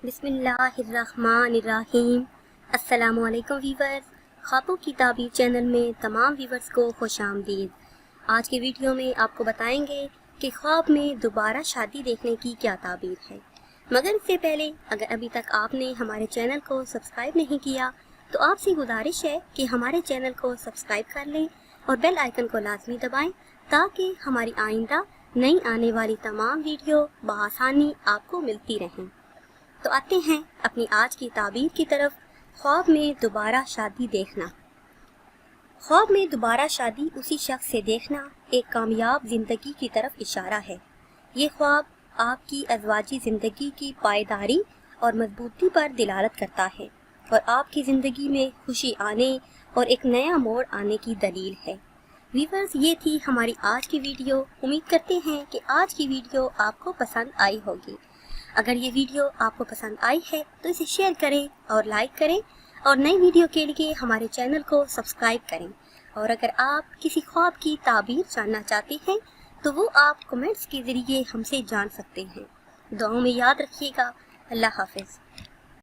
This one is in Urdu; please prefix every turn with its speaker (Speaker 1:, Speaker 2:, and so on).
Speaker 1: بسم اللہ الرحمن الرحیم۔ السلام علیکم ویورز، خوابوں کی تعبیر چینل میں تمام ویورز کو خوش آمدید۔ آج کی ویڈیو میں آپ کو بتائیں گے کہ خواب میں دوبارہ شادی دیکھنے کی کیا تعبیر ہے، مگر اس سے پہلے اگر ابھی تک آپ نے ہمارے چینل کو سبسکرائب نہیں کیا تو آپ سے گزارش ہے کہ ہمارے چینل کو سبسکرائب کر لیں اور بیل آئیکن کو لازمی دبائیں تاکہ ہماری آئندہ نئی آنے والی تمام ویڈیو بآسانی آپ کو ملتی رہیں۔ تو آتے ہیں اپنی آج کی تعبیر کی طرف۔ خواب میں دوبارہ شادی دیکھنا۔ خواب میں دوبارہ شادی اسی شخص سے دیکھنا ایک کامیاب زندگی کی طرف اشارہ ہے۔ یہ خواب آپ کی ازواجی زندگی کی پائیداری اور مضبوطی پر دلالت کرتا ہے اور آپ کی زندگی میں خوشی آنے اور ایک نیا موڑ آنے کی دلیل ہے۔ ویورز، یہ تھی ہماری آج کی ویڈیو۔ امید کرتے ہیں کہ آج کی ویڈیو آپ کو پسند آئی ہوگی۔ اگر یہ ویڈیو آپ کو پسند آئی ہے تو اسے شیئر کریں اور لائک کریں اور نئی ویڈیو کے لیے ہمارے چینل کو سبسکرائب کریں۔ اور اگر آپ کسی خواب کی تعبیر جاننا چاہتے ہیں تو وہ آپ کمنٹس کے ذریعے ہم سے جان سکتے ہیں۔ دعاؤں میں یاد رکھیے گا۔ اللہ حافظ۔